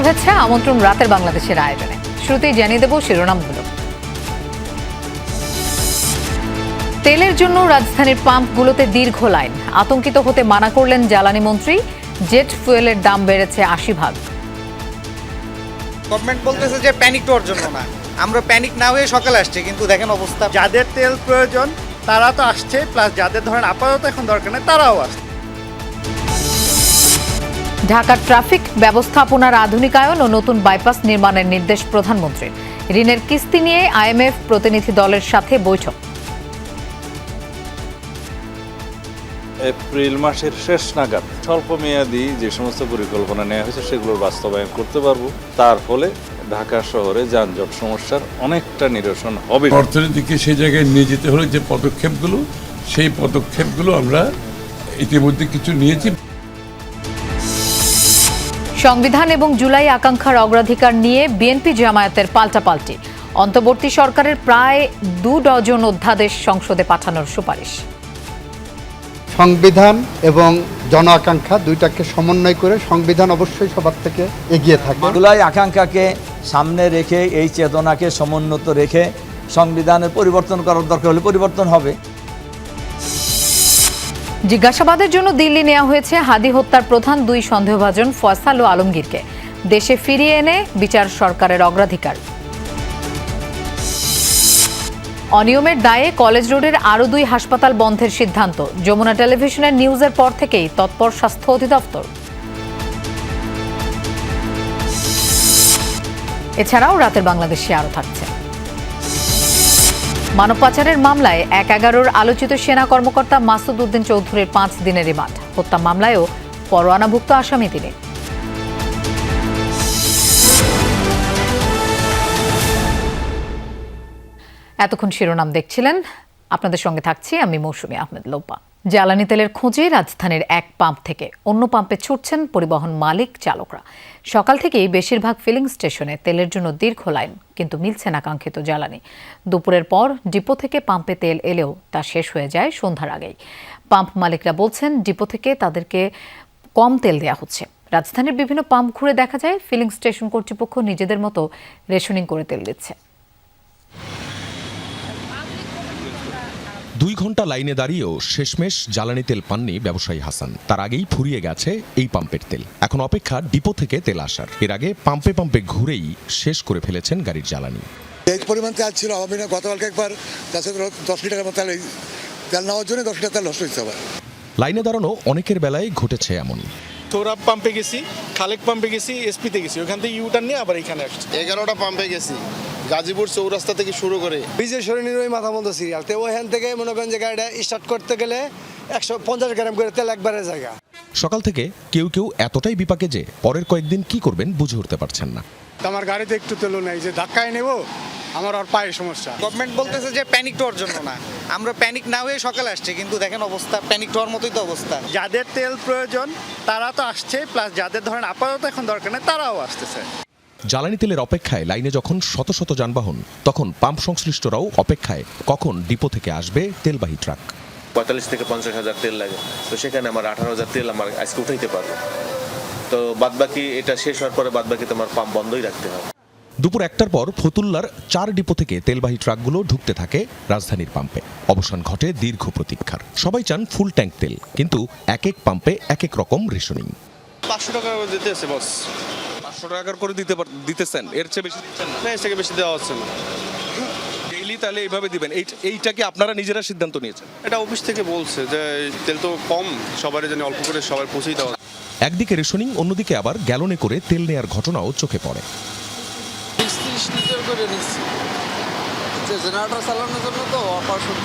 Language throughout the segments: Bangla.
শুভেচ্ছা আমন্ত্রণ রাতের বাংলাদেশের আয়োজনে। শুরুতেই জানিয়ে দেব শিরোনামগুলো। তেলের জন্য রাজধানীর পাম্পগুলোতে দীর্ঘ লাইন, আতঙ্কিত হতে মানা করলেন জ্বালানি মন্ত্রী। জেট ফুয়েলের দাম বেড়েছে ৮০%। গভর্নমেন্ট বলতেছে যে প্যানিক হওয়ার জন্য না, আমরা প্যানিক না হয়ে সকালে আসছে, কিন্তু দেখেন অবস্থা। যাদের তেল প্রয়োজন তারা তো আসছে, প্লাস যাদের ধরেন আপাতত এখন দরকার নেই তারাও আসছে। ঢাকার ট্রাফিক ব্যবস্থাপনার আধুনিকায়ন ও নতুন বাইপাস নির্মাণের নির্দেশ প্রধানমন্ত্রীর। ঋণের কিস্তি নিয়ে আইএমএফ প্রতিনিধি দলের সাথে বৈঠক। এপ্রিল মাসের শেষ নাগাদ স্বল্প মেয়াদী যে সমস্ত পরিকল্পনা নেওয়া হয়েছে সেগুলোর বাস্তবায়ন করতে পারবো। তার ফলে ঢাকা শহরে যানজট সমস্যার অনেকটা নিরসন হবে। অর্থনীতিকে সেই জায়গায় নিয়ে যেতে হলে যে পদক্ষেপগুলো, সেই পদক্ষেপগুলো আমরা ইতিমধ্যে কিছু নিয়েছি। সংবিধান এবং জুলাই আকাঙ্ক্ষার অগ্রাধিকার নিয়ে বিএনপি জামায়াতের পাল্টাপাল্টি। অন্তর্বর্তী সরকারের প্রায় 2 ডজন অধ্যাদেশ সংসদে পাঠানোর সুপারিশ। সংবিধান এবং জন আকাঙ্ক্ষা দুইটাকে সমন্বয় করে সংবিধান অবশ্যই সবার থেকে এগিয়ে থাকে। জুলাই আকাঙ্ক্ষাকে সামনে রেখে এই চেতনাকে সমুন্নত রেখে সংবিধানের পরিবর্তন করার দরকার হলে পরিবর্তন হবে। জিজ্ঞাসাবাদের জন্য দিল্লি নেওয়া হয়েছে হাদি হত্যার প্রধান 2 সন্দেহভাজন ফয়সাল ও আলমগীরকে। দেশে ফিরিয়ে এনে বিচার সরকারের অগ্রাধিকার। অনিয়মের দায়ে কলেজ রোডের আরও 2 হাসপাতাল বন্ধের সিদ্ধান্ত। যমুনা টেলিভিশনের নিউজের পর থেকেই তৎপর স্বাস্থ্য অধিদপ্তর। এছাড়াও রাতের বাংলাদেশে আরও থাকছে। মানব পাচারের মামলায় ১/১১ আলোচিত সেনা কর্মকর্তা মাসুদ উদ্দিন চৌধুরীর 5 দিনের রিমান্ড। হত্যা মামলায়ও পরোয়ানাভুক্ত আসামি তিনি। এতক্ষণ শিরোনাম দেখছিলেন, আপনাদের সঙ্গে থাকছি আমি মৌসুমী আহমেদ লোপা। জ্বালানি তেলের খোঁজে রাজধানীর এক পাম্প থেকে অন্য পাম্পে ছুটছেন পরিবহন মালিক চালকরা। সকাল থেকেই বেশিরভাগ ফিলিং স্টেশনে তেলের জন্য দীর্ঘ লাইন, কিন্তু মিলছে না কাঙ্ক্ষিত জ্বালানি। দুপুরের পর ডিপো থেকে পাম্পে তেল এলেও তা শেষ হয়ে যায় সন্ধ্যার আগেই। পাম্প মালিকরা বলছেন ডিপো থেকে তাদেরকে কম তেল দেওয়া হচ্ছে। রাজধানীর বিভিন্ন পাম্প ঘুরে দেখা যায় ফিলিং স্টেশন কর্তৃপক্ষ নিজেদের মতো রেশনিং করে তেল দিচ্ছে। 2 ঘন্টা লাইনে দাঁড়িয়েও শেষমেশ জ্বালানি তেল পাননি ব্যবসায়ী হাসান। তার আগেই ফুরিয়ে গেছে এই পাম্পের তেল। এখন অপেক্ষা ডিপো থেকে তেল আসার। এর আগে পাম্পে পাম্পে ঘুরেই শেষ করে ফেলেছেন গাড়ির জ্বালানি। এই পরিমাণ তেল ছিল হবে না। গতকালকে একবার 10 লিটারের মতো তেল নেওয়ার জন্য 10 লিটার তেল নষ্ট হয়েছে। আবার লাইনে দাঁড়ানো অনেকের বেলায় ঘটেছে এমন। সৌরভ পাম্পে গেছি, খালেক পাম্পে গেছি, এসপিতে গেছি, ওখান থেকে ইউটার্ন নিয়ে আবার এখানে আসছি। 11টা পাম্পে গেছি, গাজীপুর চৌরাস্তা থেকে শুরু করে বিজয় সরণির ওই মাথা মতো সিরিয়াল তো ওখান থেকে মনে করেন যে গাড়িটা স্টার্ট করতে গেলে 150 গ্রাম করে তেল একবারের জায়গা। সকাল থেকে কেউ কেউ এতটাই বিপাকে যে পরের কয়েকদিন কি করবেন বুঝে উঠতে পারছেন না। আমার গাড়িতে একটু তেল নেই, যে ধাক্কায় নেব আমার আর পায়ে সমস্যা। গভর্নমেন্ট বলতেছে যে প্যানিক হওয়ার জন্য না, আমরা প্যানিক না হয়ে সকালে আসছে, কিন্তু দেখেন অবস্থা, প্যানিক হওয়ার মতোই তো অবস্থা। যাদের তেল প্রয়োজন তারা তো আসছে, প্লাস যাদের ধরেন আপাতত এখন দরকার নেই তারাও আসতেছে। জ্বালানি তেলের অপেক্ষায় লাইনে যখন শত শত যানবাহন, তখন পাম্প সংশ্লিষ্টরাও অপেক্ষায় কখন ডিপো থেকে আসবে তেলবাহী ট্রাক। 45 থেকে 50 হাজার তেল লাগে, তো সেখানে আমার 18,000 তেল আমার আজকে উঠাইতে পারবো। তো বাদবাকি এটা শেষ হওয়ার পরে বাদবাকি তোমার পাম্প বন্ধই রাখতে হবে। দুপুর 1টার পর ফতুল্লার 4 ডিপো থেকে তেলবাহী ট্রাকগুলো ঢুকতে থাকে রাজধানীর পাম্পে। অবসান ঘটে দীর্ঘ প্রতীক্ষার। সবাই চান ফুল ট্যাঙ্ক তেল, কিন্তু এক এক পাম্পে এক এক রকম রেশনিং। 500 টাকা দিতে আছে বস। 500 টাকা করে দিতেছেন, এর চেয়ে বেশি দিচ্ছেন না, এর থেকে বেশি দেওয়া হচ্ছে না। ডেইলি তাহলে এইভাবে দিবেন? এইটা কি আপনারা নিজেরা সিদ্ধান্ত নিয়েছেন? এটা অফিস থেকে বলছে যে তেল তো কম, সবার জন্য অল্প করে সবার পৌঁছেই দেওয়া। একদিকে রেশনিং, অন্যদিকে আবার গ্যালনে করে তেল নেয়ার ঘটনাও চোখে পড়ে। 30 লিটার করে নিচ্ছি, জেনারেটর চালানোর জন্য তো অপারেশন।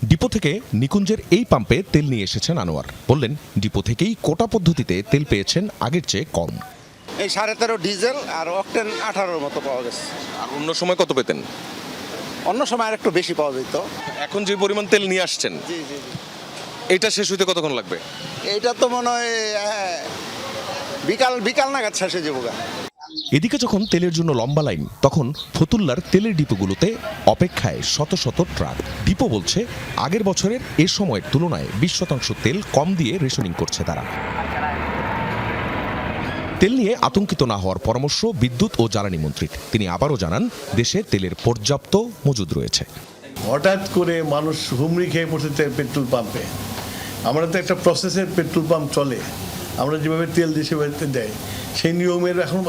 ডিপো থেকে নিকুঞ্জের এই পাম্পে তেল নিয়ে এসেছেন আনোয়ার। বললেন ডিপো থেকেই কোটা পদ্ধতিতে তেল পেয়েছেন আগের চেয়ে কম। এই 13.5 ডিজেল আর অকটেন 18 মতো পাওয়া গেছে। আর অন্য সময় কত পেতেন? অন্য সময় আর একটু বেশি পাওয়া যেত। এখন যে পরিমাণ তেল নিয়ে আসছেন, জি জি, এটা শেষ হইতে কতক্ষণ লাগবে? এইটা তো মনে হয় বিকাল নাগাদ শেষে যাবো। এদিকে যখন তেলের জন্য লম্বা লাইন, তখন ফতুল্লার তেলের ডিপোগুলোতে অপেক্ষায় শত শত ট্রাক। ডিপো বলছে আগের বছরের এ সময়ের তুলনায় 20% তেল কম দিয়ে রেশনিং করছে তারা। তেল নিয়ে আতঙ্কিত না হওয়ার পরামর্শ বিদ্যুৎ ও জ্বালানি মন্ত্রীর। তিনি আবারও জানান, দেশে তেলের পর্যাপ্ত মজুদ রয়েছে। হঠাৎ করে মানুষ হুমড়ি খেয়ে পড়ছে পেট্রোল পাম্পে। আমরা তো একটা প্রসেসের পেট্রোল পাম্প চলে, আমরা যেভাবে তেল দেশে বাড়িতে দেয় সেই নিয়মের এখন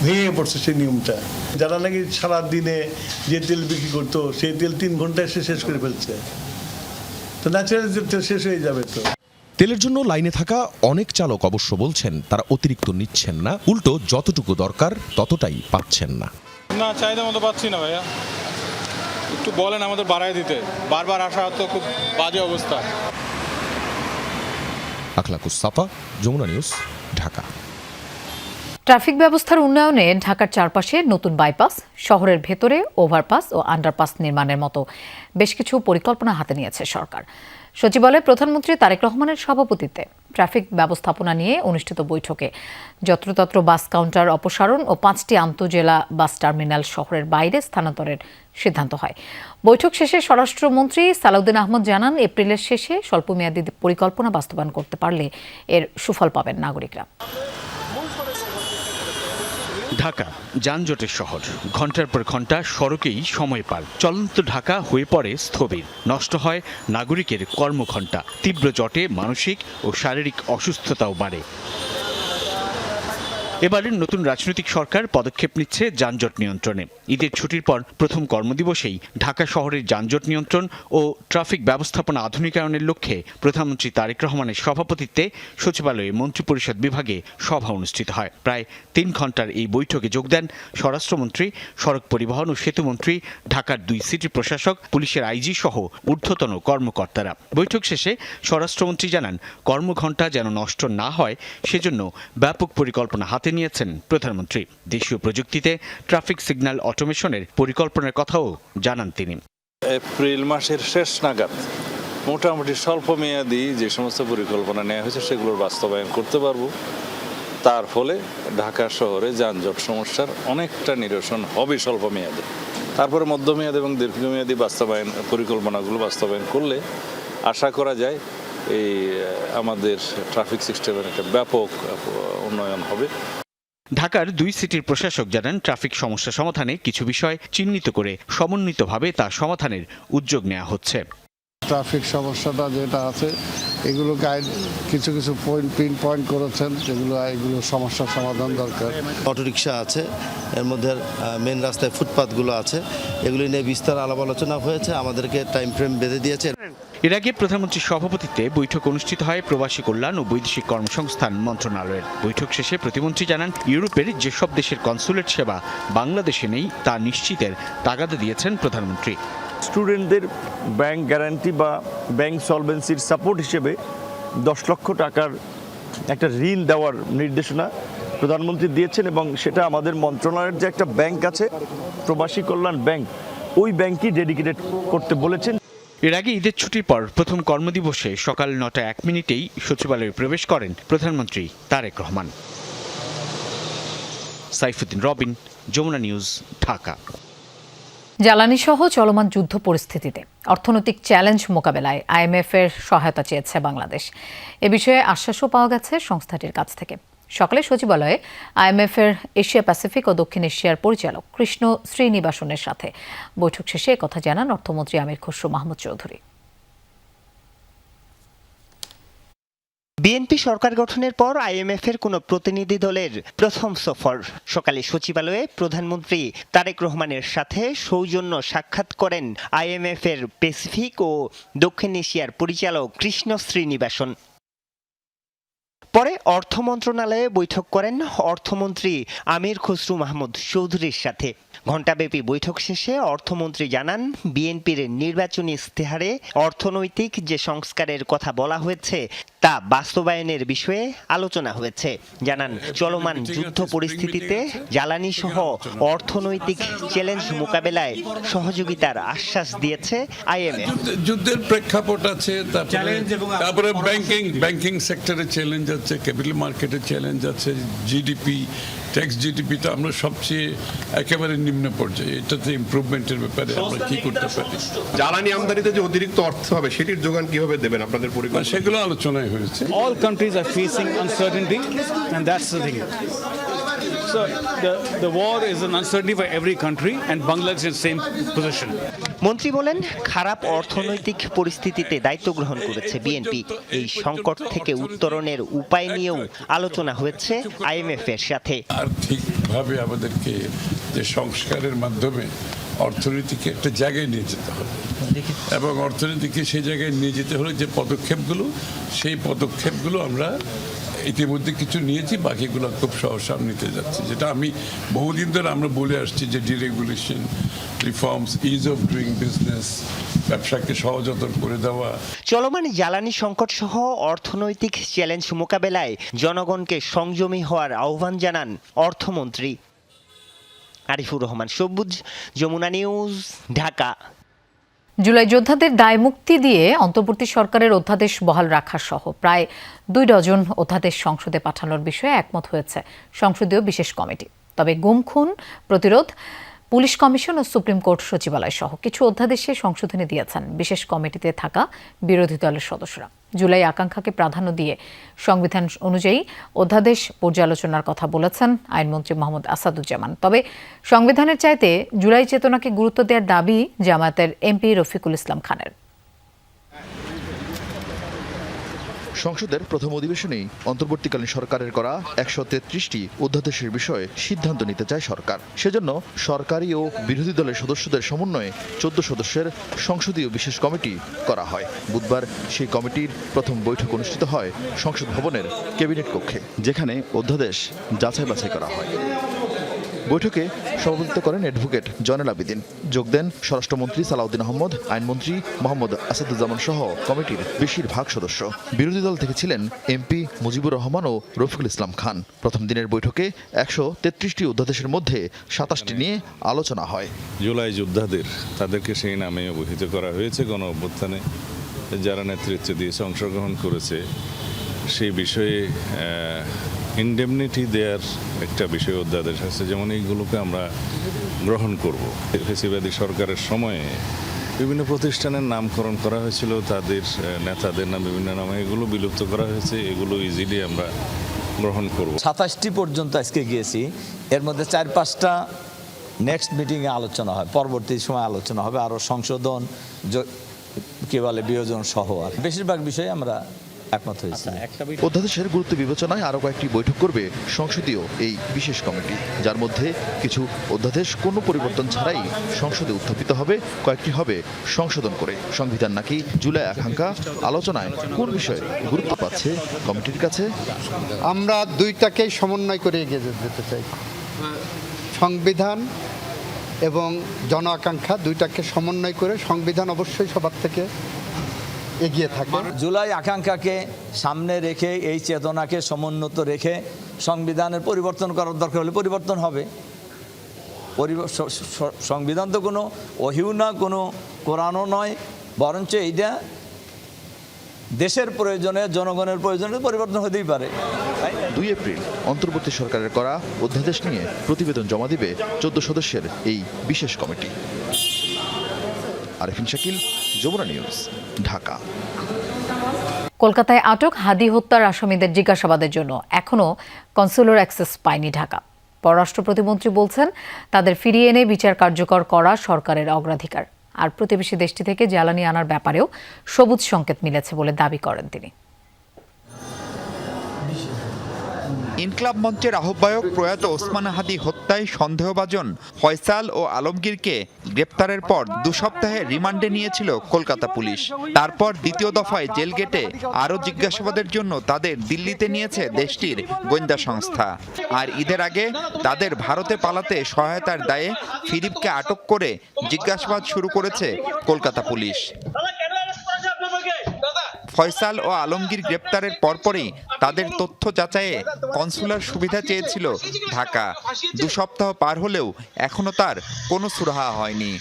ভেঙে পড়ছে সেই নিয়মটা। যারা নাকি সারা দিনে যে তেল বিক্রি করতো সেই তেল 3 ঘন্টায় শেষ করে ফেলছে। তো ন্যাচারাল তেল শেষ হয়ে যাবে। তো তেলের জন্য লাইনে থাকা অনেক চালক অবশ্য বলছেন তারা অতিরিক্ত নিচ্ছেন না, উল্টো যতটুকু দরকার ততটাই পাচ্ছেন না। না, চাহিদা মতো পাচ্ছি না ভাইয়া, একটু বলেন আমাদের বাড়ায় দিতে। বারবার আসা তো খুব বাজে অবস্থা। আখলাকুস সাফা, যমুনা নিউজ, ঢাকা। ট্রাফিক ব্যবস্থার উন্নয়নে ঢাকার চারপাশে নতুন বাইপাস, শহরের ভেতরে ওভারপাস ও আন্ডারপাস নির্মাণের মতো বেশ কিছু পরিকল্পনা হাতে নিয়েছে সরকার। সচিবালয়ে প্রধানমন্ত্রী তারেক রহমানের সভাপতিত্বে ট্রাফিক ব্যবস্থাপনা নিয়ে অনুষ্ঠিত বৈঠকে যত্রতত্র বাস কাউন্টার অপসারণ ও 5টি আন্তঃজেলা বাস টার্মিনাল শহরের বাইরে স্থানান্তরের সিদ্ধান্ত হয়। বৈঠক শেষে স্বরাষ্ট্রমন্ত্রী সালাউদ্দিন আহমদ জানান, এপ্রিলের শেষে স্বল্পমেয়াদী পরিকল্পনা বাস্তবায়ন করতে পারলে এর সুফল পাবেন নাগরিকরা। ঢাকা যানজটের শহর, ঘন্টার পর ঘন্টা সড়কেই সময় পার। চলন্ত ঢাকা হয়ে পড়ে স্থবির, নষ্ট হয় নাগরিকের কর্মঘণ্টা। তীব্র জটে মানসিক ও শারীরিক অসুস্থতাও বাড়ে। এবারের নতুন রাজনৈতিক সরকার পদক্ষেপ নিচ্ছে যানজট নিয়ন্ত্রণে। ঈদের ছুটির পর প্রথম কর্মদিবসেই ঢাকা শহরের যানজট নিয়ন্ত্রণ ও ট্রাফিক ব্যবস্থাপনা আধুনিকায়নের লক্ষ্যে প্রধানমন্ত্রী তারেক রহমানের সভাপতিত্বে সচিবালয়ে মন্ত্রিপরিষদ বিভাগে সভা অনুষ্ঠিত হয়। প্রায় 3 ঘন্টার এই বৈঠকে যোগ দেন স্বরাষ্ট্রমন্ত্রী, সড়ক পরিবহন ও সেতুমন্ত্রী, ঢাকার 2 সিটি প্রশাসক, পুলিশের আইজি সহ ঊর্ধ্বতন কর্মকর্তারা। বৈঠক শেষে স্বরাষ্ট্রমন্ত্রী জানান, কর্মঘণ্টা যেন নষ্ট না হয় সেজন্য ব্যাপক পরিকল্পনা হাতে নিয়েছেন প্রধানমন্ত্রী। দেশীয় প্রযুক্তিতে ট্রাফিক সিগন্যাল অটোমেশনের পরিকল্পনার কথাও জানান তিনি। এপ্রিল মাসের শেষ নাগাদ মোটামুটি স্বল্প মেয়াদী যে সমস্ত পরিকল্পনা নেওয়া হয়েছে সেগুলোর বাস্তবায়ন করতে পারবো। তার ফলে ঢাকা শহরে যানজট সমস্যার অনেকটা নিরসন হবে স্বল্প মেয়াদে। তারপরে মধ্যমেয়াদী এবং দীর্ঘমেয়াদী পরিকল্পনাগুলো বাস্তবায়ন করলে আশা করা যায় এই আমাদের ট্রাফিক সিস্টেমের একটা ব্যাপক উন্নয়ন হবে। ঢাকার 2 সিটির প্রশাসক জানান, ট্রাফিক সমস্যা সমাধানে কিছু বিষয় চিহ্নিত করে সমন্বিতভাবে তা সমাধানের উদ্যোগ নেওয়া হচ্ছে। ট্রাফিক সমস্যাটা যেটা আছে এগুলো গাইড কিছু পিন পয়েন্ট করেছেন, এগুলো সমস্যার সমাধান দরকার। অটোরিকশা আছে, এর মধ্যে মেন রাস্তায় ফুটপাথগুলো আছে, এগুলো নিয়ে বিস্তার আলাপ আলোচনা হয়েছে, আমাদেরকে টাইম ফ্রেম বেঁধে দিয়েছে। এর আগে প্রধানমন্ত্রীর সভাপতিত্বে বৈঠক অনুষ্ঠিত হয় প্রবাসী কল্যাণ ও বৈদেশিক কর্মসংস্থান মন্ত্রণালয়ের। বৈঠক শেষে প্রতিমন্ত্রী জানান, ইউরোপের যেসব দেশের কনসুলেট সেবা বাংলাদেশে নেই তা নিশ্চিতের তাগাদা দিয়েছেন প্রধানমন্ত্রী। স্টুডেন্টদের ব্যাংক গ্যারান্টি বা ব্যাংক সলভেন্সির সাপোর্ট হিসেবে 10 লক্ষ টাকার একটা ঋণ দেওয়ার নির্দেশনা প্রধানমন্ত্রী দিয়েছেন, এবং সেটা আমাদের মন্ত্রণালয়ের যে একটা ব্যাংক আছে প্রবাসী কল্যাণ ব্যাংক, ওই ব্যাংকই ডেডিকেটেড করতে বলেছেন। এর আগে ঈদের ছুটির পর প্রথম কর্মদিবসে সকাল 9:01 সচিবালয়ে প্রবেশ করেন প্রধানমন্ত্রী তারেক রহমান। সাইফুদ্দিন রবিন, যমুনা নিউজ, ঢাকা। জ্বালানি সহ চলমান যুদ্ধ পরিস্থিতিতে অর্থনৈতিক চ্যালেঞ্জ মোকাবেলায় IMF-এর সহায়তা চেয়েছে বাংলাদেশ। এ বিষয়ে আশ্বাসও পাওয়া গেছে সংস্থাটির কাছ থেকে। সকালে সচিবালয়ে IMF-এর এশিয়া প্যাসিফিক ও দক্ষিণ এশিয়ার পরিচালক কৃষ্ণ শ্রীনিবাসনের সাথে বৈঠক শেষে একথা জানান অর্থমন্ত্রী আমির খসরু মাহমুদ চৌধুরী। বিএনপি সরকার গঠনের পর IMF-এর কোনো প্রতিনিধি দলের প্রথম সফর। সকালে সচিবালয়ে প্রধানমন্ত্রী তারেক রহমানের সাথে সৌজন্য সাক্ষাৎ করেন IMF-এর প্যাসিফিক ও দক্ষিণ এশিয়ার পরিচালক কৃষ্ণ শ্রীনিবাসন। পরে অর্থ মন্ত্রণালয়ে বৈঠক করেন অর্থমন্ত্রী আমির খসরু মাহমুদ চৌধুরীর সাথে। ঘণ্টাব্যাপী বৈঠক শেষে অর্থমন্ত্রী জানান, বিএনপির নির্বাচনী ইস্তেহারে অর্থনৈতিক যে সংস্কারের কথা বলা হয়েছে তা বাস্তবায়নের বিষয়ে আলোচনা হয়েছে। জানান, চলমান যুদ্ধ পরিস্থিতিতে জ্বালানি সহ অর্থনৈতিক চ্যালেঞ্জ মোকাবেলায় সহযোগিতার আশ্বাস দিয়েছে IMF। যুদ্ধের প্রেক্ষাপট আছে, তারপরে ব্যাংকিং সেক্টরে চ্যালেঞ্জ আছে, ক্যাপিটাল মার্কেটের চ্যালেঞ্জ আছে, GDP ট্যাক্স জিডিপিটা আমরা সবচেয়ে একেবারে নিম্ন পর্যায়ে, এটাতে ইমপ্রুভমেন্টের ব্যাপারে আমরা কি করতে পারি। জ্বালানি আমদানিতে যে অতিরিক্ত অর্থ হবে সেটির যোগান কিভাবে দেবেন আপনাদের পরিকল্পনা? সেগুলো আলোচনায় হয়েছে। All countries are facing uncertainty, and that's the thing. So the war is an uncertainty for every country, and Bangladesh is in the same position. মন্ত্রী বলেন, খারাপ অর্থনৈতিক পরিস্থিতিতে দায়িত্ব গ্রহণ করেছে বিএনপি। এই সংকট থেকে উত্তরণের উপায় নিয়েও আলোচনা হয়েছে আইএমএফ এর সাথে। আর্থিকভাবে আমাদেরকে যে সংস্কারের মাধ্যমে অর্থনীতিকে একটা জায়গায় নিয়ে যেতে হবে, এবং অর্থনীতিকে সেই জায়গায় নিয়ে যেতে হলে যে পদক্ষেপগুলো, সেই পদক্ষেপগুলো আমরা ইতিমধ্যে কিছু নিয়েছি, বাকিগুলো খুব সহসা নিতে যাচ্ছি। যেটা আমি বহুদিন ধরে আমরা বলে আসছি যে deregulation, reforms, is of doing business, ব্যবসাকে সহজতর করে দেওয়া। চলমান জ্বালানি সংকট সহ অর্থনৈতিক চ্যালেঞ্জ মোকাবেলায় জনগণকে সংযমী হওয়ার আহ্বান জানান অর্থমন্ত্রী। আরিফুর রহমান সবুজ, যমুনা নিউজ, ঢাকা। জুলাই যোদ্ধাদের দায় মুক্তি দিয়ে অন্তর্বর্তী সরকারের অধ্যাদেশ বহাল রাখা সহ প্রায় 2 ডজন অধ্যাদেশ সংসদে পাঠানোর বিষয়ে একমত হয়েছে সংসদীয় বিশেষ কমিটি। তবে গুম খুন প্রতিরোধ, পুলিশ কমিশন ও সুপ্রিম কোর্ট সচিবালয় সহ কিছু অধ্যাদেশে সংশোধনী দিয়েছেন বিশেষ কমিটিতে থাকা বিরোধী দলের সদস্যরা। জুলাই আকাঙ্ক্ষাকে প্রাধান্য দিয়ে সংবিধান অনুযায়ী অধ্যাদেশ পর্যালোচনার কথা বলেছেন আইনমন্ত্রী মোহাম্মদ আসাদুজ্জামান। তবে সংবিধানের চাইতে জুলাই চেতনাকে গুরুত্ব দেওয়ার দাবি জামায়াতের এমপি রফিকুল ইসলাম খানের। সংসদের প্রথম অধিবেশনেই অন্তর্বর্তীকালীন সরকারের করা 133টি অধ্যাদেশের বিষয়ে সিদ্ধান্ত নিতে চায় সরকার। সেজন্য সরকারি ও বিরোধী দলের সদস্যদের সমন্বয়ে 14 সদস্যের সংসদীয় বিশেষ কমিটি করা হয়। বুধবার সেই কমিটির প্রথম বৈঠক অনুষ্ঠিত হয় সংসদ ভবনের ক্যাবিনেট কক্ষে, যেখানে অধ্যাদেশ যাচাই বাছাই করা হয়। বৈঠকে সভাপতিত্ব করেন অ্যাডভোকেট জয়নাল আবেদিন। যোগ দেন স্বরাষ্ট্রমন্ত্রী সালাউদ্দিন আহমদ, আইনমন্ত্রী মোহাম্মদ আসাদুজ্জামান সহ কমিটির বেশিরভাগ সদস্য। বিরোধী দল থেকে ছিলেন এমপি মুজিবুর রহমান ও রফিকুল ইসলাম খান। প্রথম দিনের বৈঠকে 133টি অধ্যাদেশের মধ্যে 27টি নিয়ে আলোচনা হয়। জুলাই যোদ্ধাদের তাদেরকে সেই নামে অভিহিত করা হয়েছে। গণ অভ্যুত্থানে যারা নেতৃত্ব দিয়েছে, অংশগ্রহণ করেছে, সেই বিষয়ে ইনডেমনিটি দেওয়ার একটা বিষয় অধ্যাদেশ আছে। যেমন এইগুলোকে আমরা গ্রহণ করব। ফ্যাসিবাদী সরকারের সময়ে বিভিন্ন প্রতিষ্ঠানের নামকরণ করা হয়েছিল, তাদের নেতাদের নাম বিভিন্ন নামে, এগুলো বিলুপ্ত করা হয়েছে। এগুলো ইজিলি আমরা গ্রহণ করব। 27টি পর্যন্ত আজকে গিয়েছি, এর মধ্যে 4-5টা নেক্সট মিটিংয়ে আলোচনা হয়, পরবর্তী সময় আলোচনা হবে, আরও সংশোধন, কি বলে, বিয়োজন সহ। আর বেশিরভাগ বিষয়ে আমরা একমত হয়েছে। অধ্যাদেশের গুরুত্ব বিবেচনায় আরও কয়েকটি বৈঠক করবে সংসদীয় এই বিশেষ কমিটি, যার মধ্যে কিছু অধ্যাদেশ কোনো পরিবর্তন ছাড়াই সংসদে উত্থাপিত হবে, কয়েকটি হবে সংশোধন করে। সংবিধান নাকি জুলাই আকাঙ্ক্ষা আলোচনায় কোন বিষয়ে গুরুত্ব পাচ্ছে কমিটির কাছে? আমরা দুইটাকেই সমন্বয় করে এগিয়ে যেতে চাই। সংবিধান এবং জন আকাঙ্ক্ষা দুইটাকে সমন্বয় করে সংবিধান অবশ্যই সবার থেকে এগিয়ে থাকে। জুলাই আকাঙ্ক্ষাকে সামনে রেখে, এই চেতনাকে সমুন্নত রেখে সংবিধানের পরিবর্তন করার দরকার হলে পরিবর্তন হবে। সংবিধান তো কোনো ওহিও না, কোনো কোরআনও নয়, বরঞ্চ এইটা দেশের প্রয়োজনে, জনগণের প্রয়োজনে পরিবর্তন হতেই পারে। 2 এপ্রিল অন্তর্বর্তী সরকারের করা অধ্যাদেশ নিয়ে প্রতিবেদন জমা দিবে 14 সদস্যের এই বিশেষ কমিটি। আরিফিন শাকিল, যমুনা নিউজ, ঢাকা। কলকাতায় আটক হাদি হত্যার আসামিদের জিজ্ঞাসাবাদের জন্য এখনও কনসুলার অ্যাক্সেস পায়নি ঢাকা। পররাষ্ট্র প্রতিমন্ত্রী বলছেন, তাদের ফিরিয়ে এনে বিচার কার্যকর করা সরকারের অগ্রাধিকার। আর প্রতিবেশী দেশটি থেকে জ্বালানি আনার ব্যাপারেও সবুজ সংকেত মিলেছে বলে দাবি করেন তিনি। ইনকলাব মঞ্চের আহ্বায়ক প্রয়াত ওসমান হাদি হত্যায় সন্দেহভাজন ফয়সাল ও আলমগীরকে গ্রেপ্তারের পর 2 সপ্তাহে রিমান্ডে নিয়েছিল কলকাতা পুলিশ। তারপর দ্বিতীয় দফায় জেল গেটে আরও জিজ্ঞাসাবাদের জন্য তাদের দিল্লিতে নিয়েছে দেশটির গোয়েন্দা সংস্থা। আর ঈদের আগে তাদের ভারতে পালাতে সহায়তার দায়ে ফিলিপকে আটক করে জিজ্ঞাসাবাদ শুরু করেছে কলকাতা পুলিশ। ফয়সাল ও আলমগীর গ্রেপ্তারের পরপরই তাদের তথ্য যাচাইয়ে কনসুলার সুবিধা চেয়েছিল ঢাকা। 2 সপ্তাহ পার হলেও এখনো তার কোনো সুরাহা হয়নি।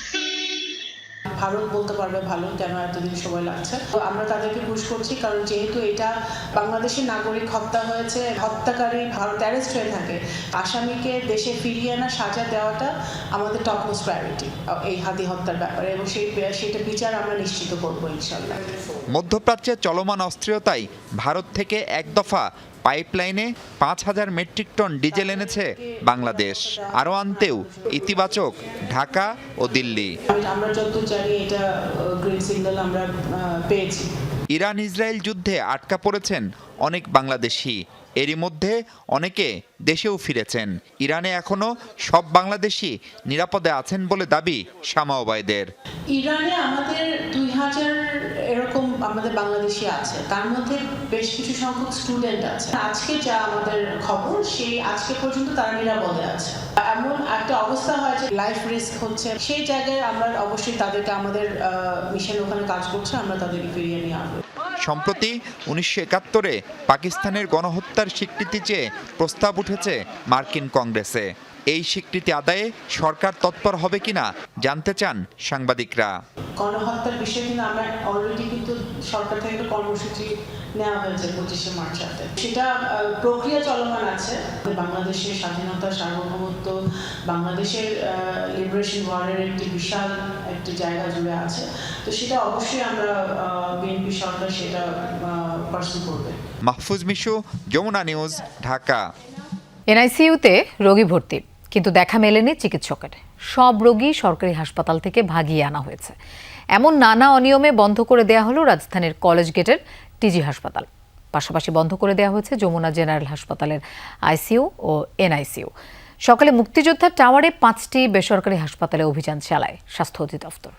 ভারত বলতে পারবে ভালো কেন এতদিন সময় লাগছে। তো আমরা তাদেরকে পুশ করছি, কারণ যেহেতু এটা বাংলাদেশের নাগরিক হত্যা হয়েছে, হত্যাকারী ভারত অ্যারেস্ট হয়ে থাকে, আসামিকে দেশে ফিরিয়ে আনা সাজা দেওয়াটা আমাদের টপ মোস্ট প্রায়োরিটি এই হাদি হত্যার ব্যাপারে, এবং সেটা বিচার আমরা নিশ্চিত করবো ইনশাল্লাহ। মধ্যপ্রাচ্যে চলমান অস্থিরতায় ভারত থেকে এক দফা পাইপলাইনে 5,000 মেট্রিক টন ডিজেল এনেছে বাংলাদেশ। আরও আনতেও ইতিবাচক ঢাকা ও দিল্লি। আমরা যত জানি এটা গ্রিন সিগন্যাল আমরা পেয়েছি। ইরান ইসরায়েল যুদ্ধে আটকা পড়েছেন অনেক বাংলাদেশি, এরই মধ্যে অনেকে দেশেও ফিরেছেন। ইরানে এখনো সব বাংলাদেশি নিরাপদে আছেন বলে দাবি শামা ওবায়দের। ইরানে আমাদের 2000 এরকম আমাদের বাংলাদেশি আছে, তার মধ্যে বেশ কিছু সংখ্যক স্টুডেন্ট আছে। আজকে যা আমাদের খবর, সেই আজকে পর্যন্ত তারা নিরাপদে আছে। এমন একটা অবস্থা হয় যে লাইফ রিস্ক হচ্ছে, সেই জায়গায় আমরা অবশ্যই তাদেরকে, আমাদের মিশন ওখানে কাজ করছে, আমরা তাদেরকে ফিরিয়ে নিয়ে আসবো। সম্প্রতি 1971-এ পাকিস্তানের গণহত্যার স্বীকৃতি চেয়ে প্রস্তাব উঠেছে মার্কিন কংগ্রেসে। এই স্বীকৃতি আদায়ে সরকার তৎপর হবে কিনা জানতে চান সাংবাদিকরা। গণহত্যার বিষয়ে কিন্তু আমরা অলরেডি কিন্তু সরকার থেকে একটা কর্মসূচি নেওয়া হয়েছে 25শে মার্চ রাতে, সেটা প্রক্রিয়া চলমান আছে। বাংলাদেশের স্বাধীনতা, সার্বভৌমত্ব, বাংলাদেশের লিবারেশন ওয়ারের একটি বিশাল একটি জায়গা জুড়ে আছে, তো সেটা অবশ্যই আমরা বিএনপি সরকার সেটা পার্সু করবে। মাহফুজ মিশু, যমুনা নিউজ, ঢাকা। এনআইসিইউতে রোগী ভর্তি, কিন্তু দেখা মেলেনি চিকিৎসকের। সব রোগী সরকারি হাসপাতাল থেকে ভাগিয়ে আনা হয়েছে। এমন নানা অনিয়মে বন্ধ করে দেয়া হলো রাজধানীর কলেজ গেটের টিজি হাসপাতাল। পাশাপাশি বন্ধ করে দেওয়া হয়েছে যমুনা জেনারেল হাসপাতালের আইসিইউ ও এনআইসিইউ। সকালে মুক্তিযোদ্ধা টাওয়ারে 5টি বেসরকারি হাসপাতালে অভিযান চালায় স্বাস্থ্য অধিদপ্তর।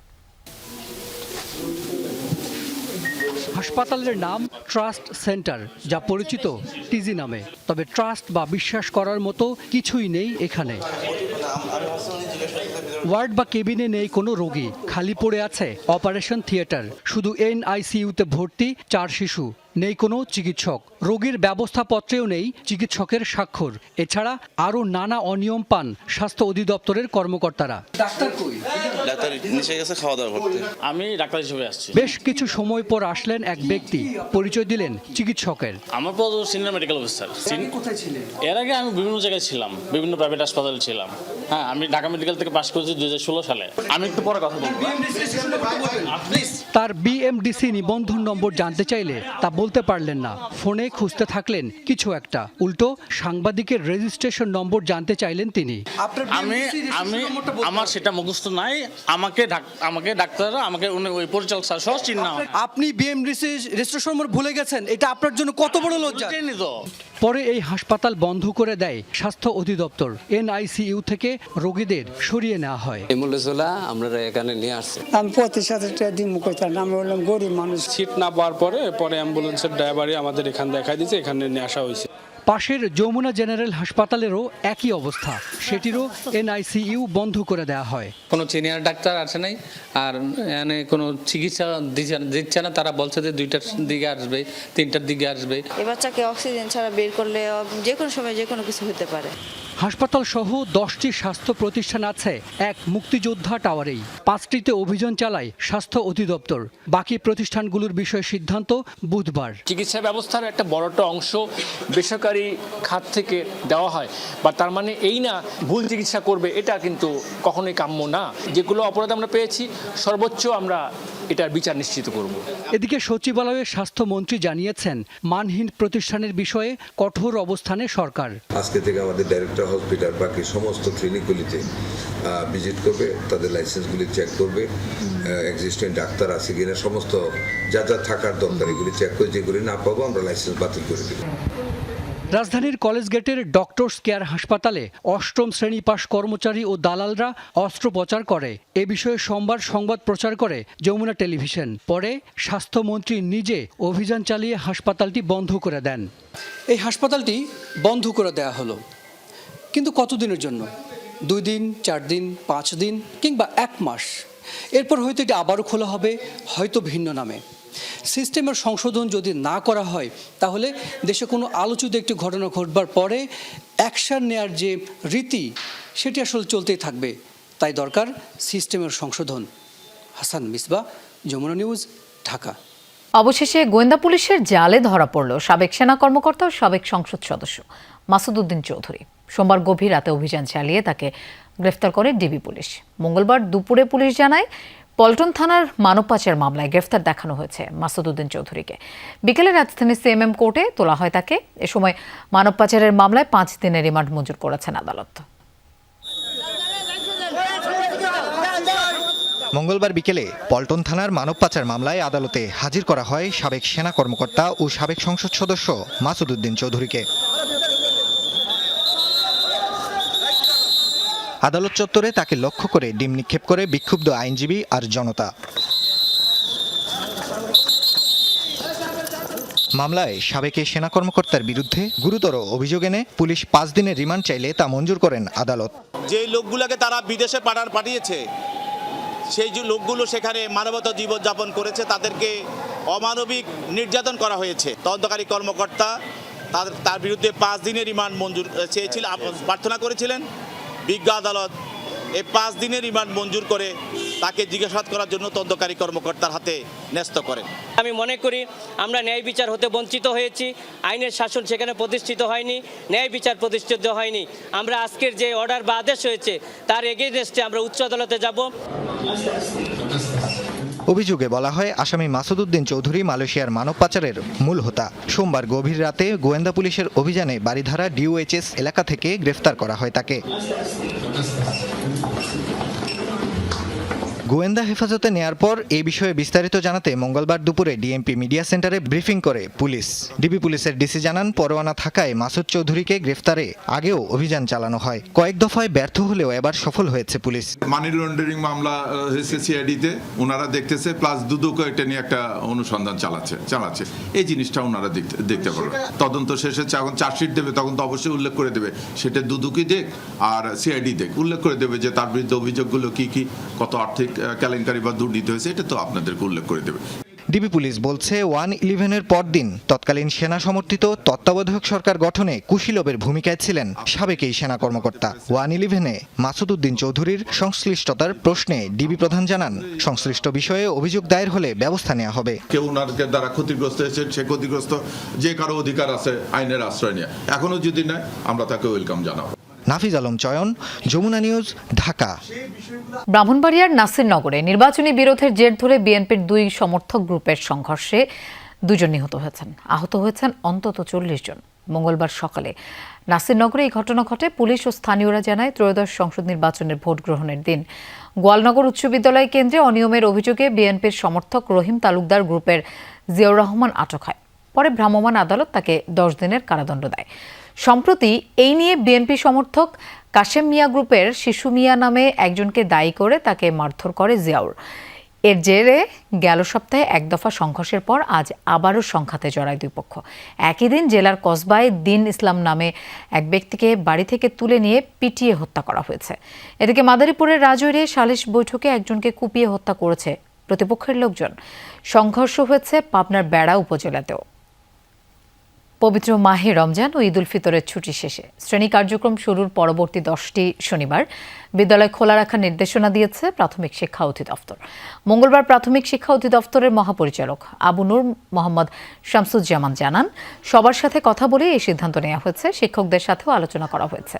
হাসপাতালের নাম ট্রাস্ট সেন্টার, যা পরিচিত টিজি নামে। তবে ট্রাস্ট বা বিশ্বাস করার মতো কিছুই নেই এখানে। ওয়ার্ড বা কেবিনে নেই কোনো রোগী, খালি পড়ে আছে অপারেশন থিয়েটার। শুধু এনআইসিইউতে ভর্তি 4 শিশু, নেই কোনো চিকিৎসক। রোগীর ব্যবস্থাপত্রেও নেই চিকিৎসকের স্বাক্ষর। এছাড়া আরও নানা অনিয়ম পান স্বাস্থ্য অধিদপ্তরের কর্মকর্তারা। ডাক্তার কই? ডাক্তার নিচে গেছে খাওয়া দাওয়া করতে। আমি ডাক্তার হিসেবে আসছি। বেশ কিছু সময় পর আসলেন এক ব্যক্তি, পরিচয় দিলেন চিকিৎসকের। আমার পদ সিনিয়র মেডিকেল অফিসার। কোথায় ছিলেন? এর আগে আমি বিভিন্ন জায়গায় ছিলাম, বিভিন্ন প্রাইভেট হাসপাতালে ছিলাম। হ্যাঁ, আমি ঢাকা মেডিকেল থেকে পাশ করেছি 2016 সালে। আমি একটু পরে কথা বলবো। তার বিএমডিসি নিবন্ধন নম্বর জানতে চাইলে তা বলতে পারলেন না। ফোনে খুঁজতে থাকলেন কিছু একটা, উল্টো সাংবাদিকের রেজিস্ট্রেশন নম্বর জানতে চাইলেন তিনি। আমার সেটা মুখস্থ নাই। আমাকে ডাক্তাররা আমাকে ওই পরিচালক সহ চিন্তা। আপনি বিএমডিসি রেজিস্ট্রেশন নম্বর ভুলে গেছেন, এটা আপনার জন্য কত বড় লজ্জা। পরে এই হাসপাতাল বন্ধ করে দেয় স্বাস্থ্য অধিদপ্তর। এনআইসিইউ থেকে রোগীদের সরিয়ে নেওয়া হয়। আমরা এখানে নিয়ে আসছি। আমি 25,000 টাকা দিন কইতাম, আমি বললাম গরিব মানুষ। সিট না পাওয়ার পরে অ্যাম্বুলেন্সের ড্রাইভারই আমাদের এখানে দেখাই দিয়েছে, এখানে নিয়ে আসা হয়েছে। পাশের যমুনা জেনারেল হাসপাতালেরও একই অবস্থা, সেটিরও এনআইসিইউ বন্ধ করে দেওয়া হয়। কোনো সিনিয়র ডাক্তার আসে নাই, আর এখানে কোনো চিকিৎসা দিচ্ছে না। তারা বলছে যে 2টার দিকে আসবে, 3টার দিকে আসবে। এই বাচ্চাকে অক্সিজেন ছাড়া বের করলে যে কোনো সময় যে কোনো কিছু হতে পারে। হাসপাতাল সহ 10টি স্বাস্থ্য প্রতিষ্ঠান আছে এক মুক্তিযোদ্ধা টাওয়ারেই। 5টিতে অভিযান চালায় স্বাস্থ্য অধিদপ্তর। বাকি প্রতিষ্ঠানগুলোর বিষয়ে সিদ্ধান্ত বুধবার। চিকিৎসা ব্যবস্থার একটা বড়টা অংশ বেসরকারি খাত থেকে দেওয়া হয়, বা তার মানে এই না ভুল চিকিৎসা করবে, এটা কিন্তু কখনোই কাম্য না। যেগুলো অপরাধ আমরা পেয়েছি, সর্বোচ্চ আমরা এটার বিচার নিশ্চিত করব। এদিকে সচিবালয়ে স্বাস্থ্যমন্ত্রী জানিয়েছেন, মানহীন প্রতিষ্ঠানের বিষয়ে কঠোর অবস্থানে সরকার। আজকে থেকে আমাদের ডাইরেক্টর হসপিটাল বাকি সমস্ত ক্লিনিকগুলিতে ভিজিট করবে, তাদের লাইসেন্সগুলি চেক করবে, এক্সিস্টেন্ট ডাক্তার আছে কিনা, সমস্ত যা যা থাকার দরকার এগুলি চেক করে, যেগুলি না পাবো আমরা লাইসেন্স বাতিল করে দেব। রাজধানীর কলেজ গেটের ডক্টরস কেয়ার হাসপাতালে 8ম শ্রেণী পাশ কর্মচারী ও দালালরা অস্ত্রোপচার করে। এ বিষয়ে সোমবার সংবাদ প্রচার করে যমুনা টেলিভিশন। পরে স্বাস্থ্যমন্ত্রী নিজে অভিযান চালিয়ে হাসপাতালটি বন্ধ করে দেন। এই হাসপাতালটি বন্ধ করে দেওয়া হলো, কিন্তু কতদিনের জন্য? 2 দিন, 4 দিন, 5 দিন, কিংবা 1 মাস? এরপর হয়তো এটি আবারও খোলা হবে, হয়তো ভিন্ন নামে। সিস্টেমের সংশোধন যদি না করা হয়, তাহলে দেশে কোনো আলোচিত একটি ঘটনা ঘটবার পরে অ্যাকশন নেয়ার যে রীতি, সেটি আসলে চলতেই থাকবে। তাই দরকার সিস্টেমের সংশোধন। হাসান মিসবা, যমুনা নিউজ, ঢাকা। অবশেষে গোয়েন্দা পুলিশের জালে ধরা পড়ল সাবেক সেনা কর্মকর্তা ও সাবেক সংসদ সদস্য মাসুদ উদ্দিন চৌধুরী। সোমবার গভীর রাতে অভিযান চালিয়ে তাকে গ্রেফতার করে ডিবি পুলিশ। মঙ্গলবার দুপুরে পুলিশ জানায় পল্টন থানার মানব পাচার মামলায় গ্রেফতার দেখানো হয়েছে মাসুদ উদ্দিন চৌধুরীকে। বিকেলে রাজধানীর সিএমএম কোর্টে তোলা হয় তাকে। এ সময় মানব পাচারের মামলায় 5 দিনের রিমান্ড মঞ্জুর করেছেন আদালত। মঙ্গলবার বিকেলে পল্টন থানার মানব পাচার মামলায় আদালতে হাজির করা হয় সাবেক সেনা কর্মকর্তা ও সাবেক সংসদ সদস্য মাসুদ উদ্দিন চৌধুরীকে। আদালত চত্বরে তাকে লক্ষ্য করে ডিম নিক্ষেপ করে বিক্ষুব্ধ আইনজীবী আর জনতা। মামলায় সাবেক সেনা কর্মকর্তার বিরুদ্ধে গুরুতর অভিযোগ এনে পুলিশ 5 দিনের রিমান্ড চাইলে তা মঞ্জুর করেন আদালত। যে লোকগুলোকে তারা বিদেশে পাঠিয়েছে, সেই যে লোকগুলো সেখানে মানবতা জীবনযাপন করেছে, তাদেরকে অমানবিক নির্যাতন করা হয়েছে। তদন্তকারী কর্মকর্তা তার বিরুদ্ধে 5 দিনের রিমান্ড মঞ্জুর চেয়েছিলেন, প্রার্থনা করেছিলেন। বিজ্ঞ আদালত এই 5 দিনের রিমান্ড মঞ্জুর করে তাকে জিজ্ঞাসাবাদ করার জন্য তদন্তকারী কর্মকর্তার হাতে ন্যস্ত করেন। আমি মনে করি আমরা ন্যায় বিচার হতে বঞ্চিত হয়েছি। আইনের শাসন সেখানে প্রতিষ্ঠিত হয়নি, ন্যায় বিচার প্রতিষ্ঠিত হয়নি। আমরা আজকের যে অর্ডার বা আদেশ হয়েছে তার এগেইনস্টে আমরা উচ্চ আদালতে যাব। অভিযোগে বলা হয় আসামি মাসুদ উদ্দিন চৌধুরী মালয়েশিয়ার মানব পাচারের মূল হোতা। সোমবার গভীর রাতে গোয়েন্দা পুলিশের অভিযানে বারিধারা ডিওএইচএস এলাকা থেকে গ্রেফতার করা হয় তাকে। গোয়েন্দা হেফাজতে নেয়ার পর এই বিষয়ে বিস্তারিত জানাতে মঙ্গলবার দুপুরে ডিএমপি মিডিয়া সেন্টারে ব্রিফিং করে পুলিশ। ডিবি পুলিশের ডিসি জানান পরোয়ানা থাকায় মাসুদ চৌধুরীকে গ্রেফতারে আগেও অভিযান চালানো হয়। কয়েক দফায় ব্যর্থ হলেও এবার সফল হয়েছে পুলিশ। মানি লন্ডারিং মামলা হয়েছে সিআইডিতে, ওনারা দেখতেছে, প্লাস দুদকও এটা নিয়ে একটা অনুসন্ধান চালাচ্ছে। এই জিনিসটা ওনারা দেখতে পারবে। তদন্ত শেষে যখন চার্জশিট দেবে তখন তো অবশ্যই উল্লেখ করে দেবে, সেটা দুদকই দেখ আর সিআইডি দেখ, উল্লেখ করে দেবে যে তার বিরুদ্ধে অভিযোগগুলো কি কি, কত আর্থিক কেলেঙ্কারি বা দুর্নীতি হয়েছে, এটা তো আপনাদেরকে উল্লেখ করে দেবে। ডিবি পুলিশ বলছে 1/11-এর পরদিন তৎকালীন সেনা সমর্থিত তত্ত্বাবধায়ক সরকার গঠনে কুশীলবের ভূমিকায় ছিলেন সাবেক এই সেনা কর্মকর্তা। 1/11-এ মাসুদ উদ্দিন চৌধুরীর সংশ্লিষ্টতার প্রশ্নে ডিবি প্রধান জানান সংশ্লিষ্ট বিষয়ে অভিযোগ দায়ের হলে ব্যবস্থা নেওয়া হবে। কেউ ওনার দ্বারা ক্ষতিগ্রস্ত হয়েছে, সে ক্ষতিগ্রস্ত, যে কারো অধিকার আছে আইনের আশ্রয় নিয়ে, এখনো যদি নেয় আমরা তাকে ওয়েলকাম জানাবো। নাফিজ আলম চয়ন, যমুনা নিউজ, ঢাকা। ব্রাহ্মণবাড়িয়ার নাসিরনগরে নির্বাচনী বিরোধের জের ধরে বিএনপির 2 সমর্থক গ্রুপের সংঘর্ষে 2 জন নিহত হয়েছেন। আহত হয়েছেন অন্তত 40 জন। মঙ্গলবার সকালে নাসিরনগরে এই ঘটনা ঘটে। পুলিশ ও স্থানীয়রা জানায় ত্রয়োদশ সংসদ নির্বাচনের ভোট গ্রহণের দিন গোয়ালনগর উচ্চ বিদ্যালয় কেন্দ্রে অনিয়মের অভিযোগে বিএনপির সমর্থক রহিম তালুকদার গ্রুপের জিয়াউর রহমান আটক হয়। পরে ভ্রাম্যমাণ আদালত তাকে 10 দিনের কারাদণ্ড দেয়। সম্প্রতি এই নিয়ে বিএনপি সমর্থক কাশেম মিয়া গ্রুপের শিশু মিয়া নামে একজনকে দায়ী করে তাকে মারধর করে জিয়াউর। এর জেরে গেল সপ্তাহে 1 দফা সংঘর্ষের পর আজ আবারও সংঘাতে জড়ায় 2 পক্ষ। একই দিন জেলার কসবায় দিন ইসলাম নামে এক ব্যক্তিকে বাড়ি থেকে তুলে নিয়ে পিটিয়ে হত্যা করা হয়েছে। এদিকে মাদারীপুরের রাজৈরে সালিশ বৈঠকে একজনকে কুপিয়ে হত্যা করেছে প্রতিপক্ষের লোকজন। সংঘর্ষ হয়েছে পাবনার বেড়া উপজেলাতেও। পবিত্র মাহে রমজান ও ঈদ উল ফিতরের ছুটি শেষে শ্রেণী কার্যক্রম শুরুর পরবর্তী 10টি শনিবার বিদ্যালয় খোলা রাখার নির্দেশনা দিয়েছে প্রাথমিক শিক্ষা অধিদপ্তর। মঙ্গলবার প্রাথমিক শিক্ষা অধিদপ্তরের মহাপরিচালক আবু নূর মোহাম্মদ শামসুজ্জামান জানান, সবার সাথে কথা বলে এই সিদ্ধান্ত নেওয়া হয়েছে। শিক্ষকদের সাথেও আলোচনা করা হয়েছে।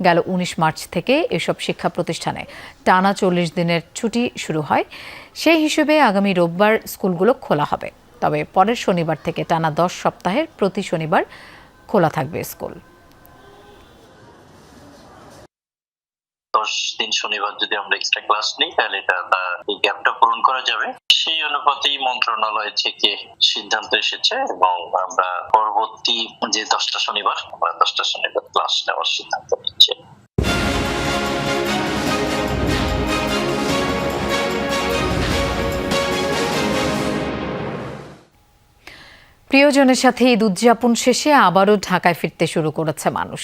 গেল 19 মার্চ থেকে এসব শিক্ষা প্রতিষ্ঠানে টানা 40 দিনের ছুটি শুরু হয়। সেই হিসেবে আগামী রোববার স্কুলগুলো খোলা হবে। তবে পরের শনিবার থেকে টানা 10 সপ্তাহের প্রতি শনিবার খোলা থাকবে স্কুল। 10 দিন শনিবার যদি আমরা এক্সট্রা ক্লাস নিই তাহলে এই গ্যাপটা পূরণ করা যাবে। সেই অনুপাতেই মন্ত্রণালয় থেকে সিদ্ধান্ত এসেছে এবং আমরা পরবর্তী যে 10টা শনিবার ক্লাস নেওয়ার সিদ্ধান্ত নিচ্ছি। প্রিয়জনের সাথে ঈদ উদযাপন শেষে আবারও ঢাকায় ফিরতে শুরু করেছে মানুষ।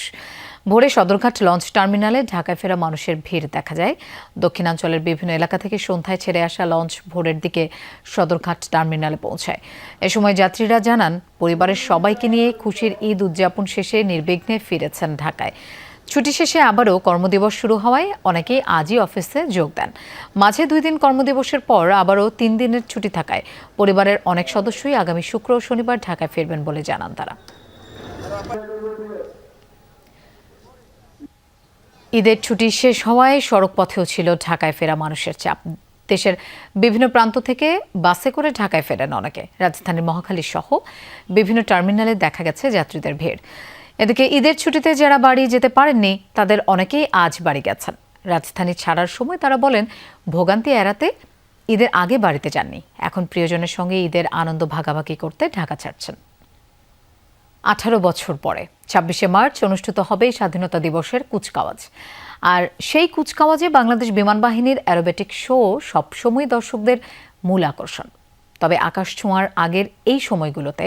ভোরে সদরঘাট লঞ্চ টার্মিনালে ঢাকায় ফেরা মানুষের ভিড় দেখা যায়। দক্ষিণাঞ্চলের বিভিন্ন এলাকা থেকে সন্ধ্যায় ছেড়ে আসা লঞ্চ ভোরের দিকে সদরঘাট টার্মিনালে পৌঁছায়। এ সময় যাত্রীরা জানান, পরিবারের সবাইকে নিয়ে খুশির ঈদ উদযাপন শেষে নির্বিঘ্নে ফিরেছেন ঢাকায়। ছুটি শেষে আবারও কর্মদিবস শুরু হওয়ায় অনেকেই আজই অফিসে যোগ দেন। মাঝে 2 দিন কর্মদিবসের পর আবারও 3 দিনের ছুটি থাকায় পরিবারের অনেক সদস্যই আগামী শুক্র ও শনিবার ঢাকায় ফিরবেন বলে জানান তারা। ঈদের ছুটি শেষ হওয়ায় সড়ক পথেও ছিল ঢাকায় ফেরা মানুষের চাপ। দেশের বিভিন্ন প্রান্ত থেকে বাসে করে ঢাকায় ফেরেন অনেকে। রাজধানীর মহাখালী সহ বিভিন্ন টার্মিনালে দেখা গেছে যাত্রীদের ভিড়। এদিকে ঈদের ছুটিতে যারা বাড়ি যেতে পারেননি তাদের অনেকেই আজ বাড়ি গেছেন। রাজধানী ছাড়ার সময় তারা বলেন ভোগান্তি এড়াতে ঈদের আগে বাড়িতে যাননি, এখন প্রিয়জনের সঙ্গে ঈদের আনন্দ ভাগাভাগি করতে ঢাকা ছাড়ছেন। 18 বছর পরে 26শে মার্চ অনুষ্ঠিত হবে স্বাধীনতা দিবসের কুচকাওয়াজ। আর সেই কুচকাওয়াজে বাংলাদেশ বিমান বাহিনীর অ্যারোবেটিক শো সবসময় দর্শকদের মূল আকর্ষণ। তবে আকাশ ছোঁয়ার আগের এই সময়গুলোতে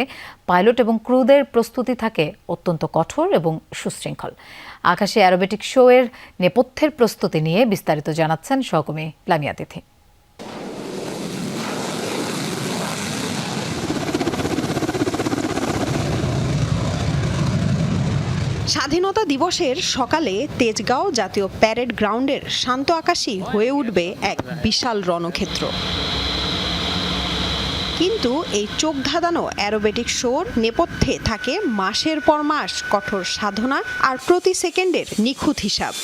পাইলট এবং ক্রুদের প্রস্তুতি থাকে অত্যন্ত কঠোর এবং সুশৃঙ্খল। আকাশে অ্যারোবেটিক শো এর নেপথ্যের প্রস্তুতি নিয়ে বিস্তারিত জানাচ্ছেন সহকর্মী লামিয়া তিথি। স্বাধীনতা দিবসের সকালে তেজগাঁও জাতীয় প্যারেড গ্রাউন্ডের শান্ত আকাশই হয়ে উঠবে এক বিশাল রণক্ষেত্র। কিন্তু এই চোখ ধাঁধানো অ্যারোবেটিক শোর নেপথ্যে থাকে মাসের পর মাস কঠোর সাধনা আর প্রতি সেকেন্ডের নিখুঁত হিসাব।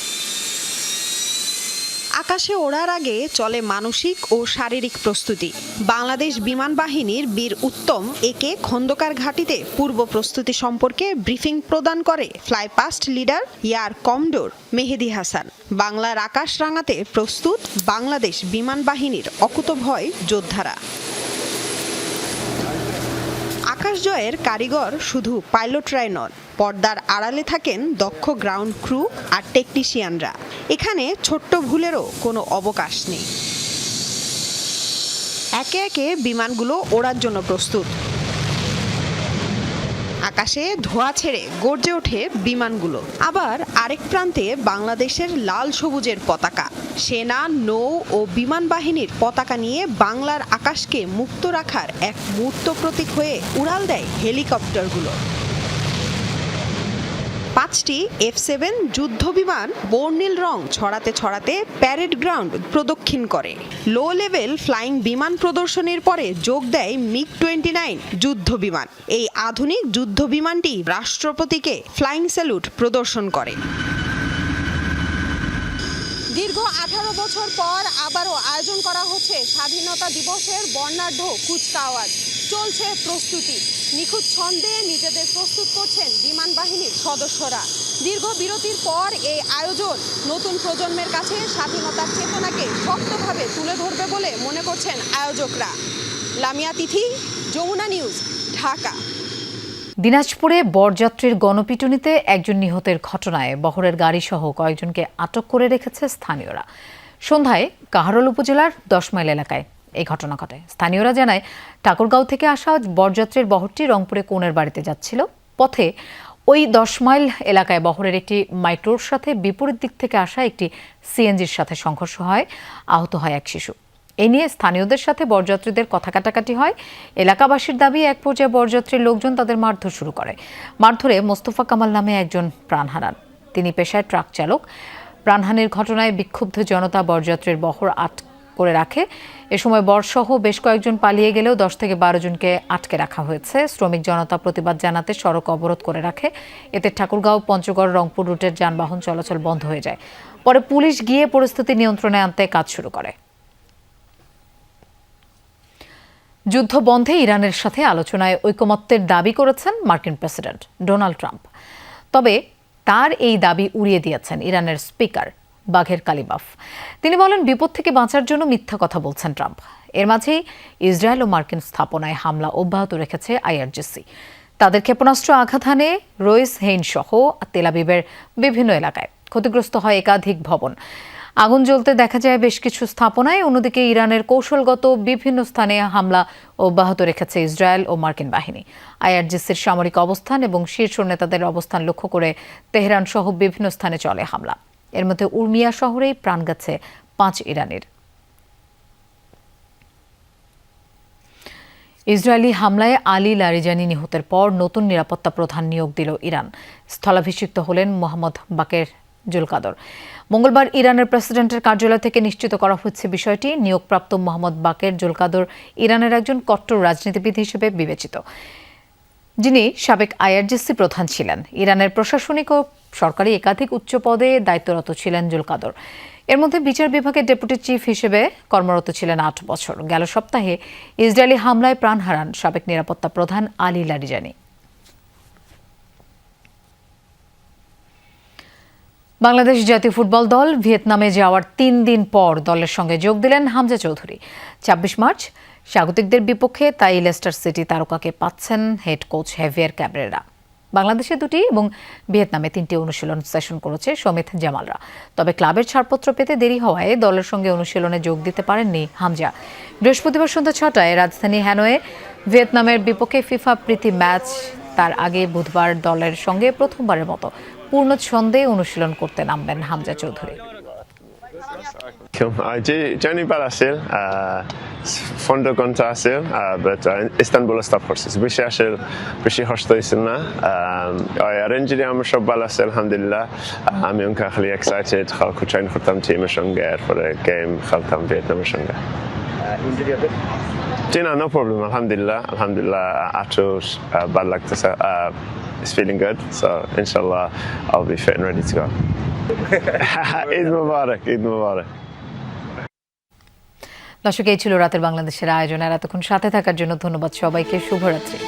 আকাশে ওড়ার আগে চলে মানসিক ও শারীরিক প্রস্তুতি। বাংলাদেশ বিমান বাহিনীর বীর উত্তম একে খন্দকার ঘাঁটিতে পূর্ব প্রস্তুতি সম্পর্কে ব্রিফিং প্রদান করে ফ্লাইপাস্ট লিডার এয়ার কমডোর মেহেদী হাসান। বাংলার আকাশ রাঙাতে প্রস্তুত বাংলাদেশ বিমান বাহিনীর অকুতভয় যোদ্ধারা। আকাশ জয়ের কারিগর শুধু পাইলটরাই নন, পর্দার আড়ালে থাকেন দক্ষ গ্রাউন্ড ক্রু আর টেকনিশিয়ানরা। এখানে ছোট্ট ভুলেরও কোনো অবকাশ নেই। একে একে বিমানগুলো ওড়ার জন্য প্রস্তুত। আকাশে ধোঁয়া ছেড়ে গর্জে ওঠে বিমানগুলো। আবার আরেক প্রান্তে বাংলাদেশের লাল সবুজের পতাকা। সেনা, নৌ ও বিমান বাহিনীর পতাকা নিয়ে বাংলার আকাশকে মুক্ত রাখার এক মূর্ত প্রতীক হয়ে উড়াল দেয় হেলিকপ্টারগুলো। 5টি F-7 যুদ্ধ বিমান বর্ণিল রং ছড়াতে ছড়াতে প্যারেড গ্রাউন্ড প্রদক্ষিণ করে। লো লেভেল ফ্লাইং বিমান প্রদর্শনীর পরে যোগ দেয় MiG-29 যুদ্ধ বিমান। এই আধুনিক যুদ্ধ বিমানটি রাষ্ট্রপতিকে ফ্লাইং স্যালুট প্রদর্শন করে। দীর্ঘ 18 বছর পর আবারও আয়োজন করা হচ্ছে স্বাধীনতা দিবসের বর্ণাঢ্য কুচকাওয়াজ। চলছে প্রস্তুতি। নিখুঁত ছন্দে নিজেদের প্রস্তুত করছেন বিমান বাহিনীর সদস্যরা। দীর্ঘ বিরতির পর এই আয়োজন নতুন প্রজন্মের কাছে স্বাধীনতার চেতনাকে শক্তভাবে তুলে ধরবে বলে মনে করছেন আয়োজকরা। লামিয়া তিথি, যমুনা নিউজ, ঢাকা। দিনাজপুরে বরযাত্রীর গণপিটুনিতে একজন নিহতের ঘটনায় বহরের গাড়িসহ কয়েকজনকে আটক করে রেখেছে স্থানীয়রা। সন্ধ্যায় কাহারোল উপজেলার 10 মাইল এলাকায় এই ঘটনা ঘটে। স্থানীয়রা জানায় ঠাকুরগাঁও থেকে আসা বরযাত্রীর বহরটি রংপুরে কনের বাড়িতে যাচ্ছিল। পথে ওই 10 মাইল এলাকায় বহরের একটি মাইক্রোর সাথে বিপরীত দিক থেকে আসা একটি সিএনজির সাথে সংঘর্ষ হয়, আহত হয় এক শিশু। এ নিয়ে স্থানীয়দের সাথে বরযাত্রীদের কথা কাটাকাটি হয়। এলাকাবাসীর দাবি এক পর্যায়ে বরযাত্রীর লোকজন তাদের মারধর শুরু করে। মারধরে মোস্তফা কামাল নামে একজন প্রাণ হারান। তিনি পেশায় ট্রাক চালক। প্রাণহানির ঘটনায় বিক্ষুব্ধ জনতা বরযাত্রীর বহর করে রাখে। এ সময় বরসহ বেশ কয়েকজন পালিয়ে গেলেও 10 থেকে 12 জনকে আটকে রাখা হয়েছে। শ্রমিক জনতা প্রতিবাদ জানাতে সড়ক অবরোধ করে রাখে। এতে ঠাকুরগাঁও, পঞ্চগড়, রংপুর রুটের যানবাহন চলাচল বন্ধ হয়ে যায়। পরে পুলিশ গিয়ে পরিস্থিতি নিয়ন্ত্রণে আনতে কাজ শুরু করে। যুদ্ধ বন্ধে ইরানের সাথে আলোচনায় ঐকমত্যের দাবি করেছেন মার্কিন প্রেসিডেন্ট ডোনাল্ড ট্রাম্প। তবে তার এই দাবি উড়িয়ে দিয়েছেন ইরানের স্পিকার বাঘের কালিবাফ। তিনি বলেন বিপদ থেকে বাঁচার জন্য মিথ্যা কথা বলছেন ট্রাম্প। এর মাঝেই ইসরায়েল ও মার্কিন স্থাপনায় হামলা অব্যাহত রেখেছে আইআরজিসি। তাদের ক্ষেপণাস্ত্র আঘাত হানে রইস হেইন সহ তেল আবিবের বিভিন্ন এলাকায়। ক্ষতিগ্রস্ত হয় একাধিক ভবন। আগুন জ্বলতে দেখা যায় বেশ কিছু স্থাপনায়। অন্যদিকে ইরানের কৌশলগত বিভিন্ন স্থানে হামলা অব্যাহত রেখেছে ইসরায়েল ও মার্কিন বাহিনী। আইআরজিসির সামরিক অবস্থান এবং শীর্ষ নেতাদের অবস্থান লক্ষ্য করে তেহরান সহ বিভিন্ন স্থানে চলে হামলা। এর মধ্যে উর্মিয়া শহরেই প্রাণ গেছে 5 ইরানির। ইসরায়েলি হামলায় আলী লারিজানি নিহতের পর নতুন নিরাপত্তা প্রধান নিয়োগ দিল ইরান। স্থলাভিষিক্ত হলেন মোহাম্মদ বাকের জুলকাদর। মঙ্গলবার ইরানের প্রেসিডেন্টের কার্যালয় থেকে নিশ্চিত করা হচ্ছে বিষয়টি। নিয়োগপ্রাপ্ত মোহাম্মদ বাকের জুলকাদর ইরানের একজন কট্টর রাজনীতিবিদ হিসেবে বিবেচিত, যিনি সাবেক আইআরজিসি প্রধান ছিলেন। ইরানের প্রশাসনিক ও সরকারি একাধিক উচ্চ পদে দায়িত্বরত ছিলেন জুলকাদর। এর মধ্যে বিচার বিভাগের ডেপুটি চিফ হিসেবে কর্মরত ছিলেন 8 বছর। গেল সপ্তাহে ইসরায়েলি হামলায় প্রাণ হারান সাবেক নিরাপত্তা প্রধান আলী লারিজানি। বাংলাদেশ জাতীয় ফুটবল দল ভিয়েতনামে যাওয়ার 3 দিন পর দলের সঙ্গে যোগ দিলেন হামজা চৌধুরী। 26 মার্চ স্বাগতিকদের বিপক্ষে তাই লেস্টার সিটি তারকাকে পাচ্ছেন হেড কোচ হেভিয়ার ক্যাব্রেরা। বাংলাদেশে 2টি এবং ভিয়েতনামে 3টি অনুশীলন সেশন করেছে সমিত জামালরা। তবে ক্লাবের ছাড়পত্র পেতে দেরি হওয়ায় দলের সঙ্গে অনুশীলনে যোগ দিতে পারেননি হামজা। বৃহস্পতিবার সন্ধ্যা 6টায় রাজধানী হ্যানয়ে ভিয়েতনামের বিপক্ষে ফিফা প্রীতি ম্যাচ। তার আগে বুধবার দলের সঙ্গে প্রথমবারের মতো পূর্ণ ছন্দে অনুশীলন করতে নামবেন Hamza Chowdhury. Journey Balasil, Fondo Gontasil, but Istanbul Stapforsis. Bishashil, Bishi Hostoisina. I arranged the Amshab Balasil, Alhamdulillah. I'm unkahli excited. How could train for them team Shungar for a game, Khaltam Vietnam Shungar. Injury of it? Tina, no problem. Alhamdulillah. Alhamdulillah. Atos, bad luck to is feeling good. So, inshallah, I'll be fit and ready to go. Eid Mubarak, Eid Mubarak. দর্শক, এই ছিল রাতের বাংলাদেশের আয়োজন। আর এতক্ষণ সাথে থাকার জন্য ধন্যবাদ সবাইকে। শুভরাত্রি।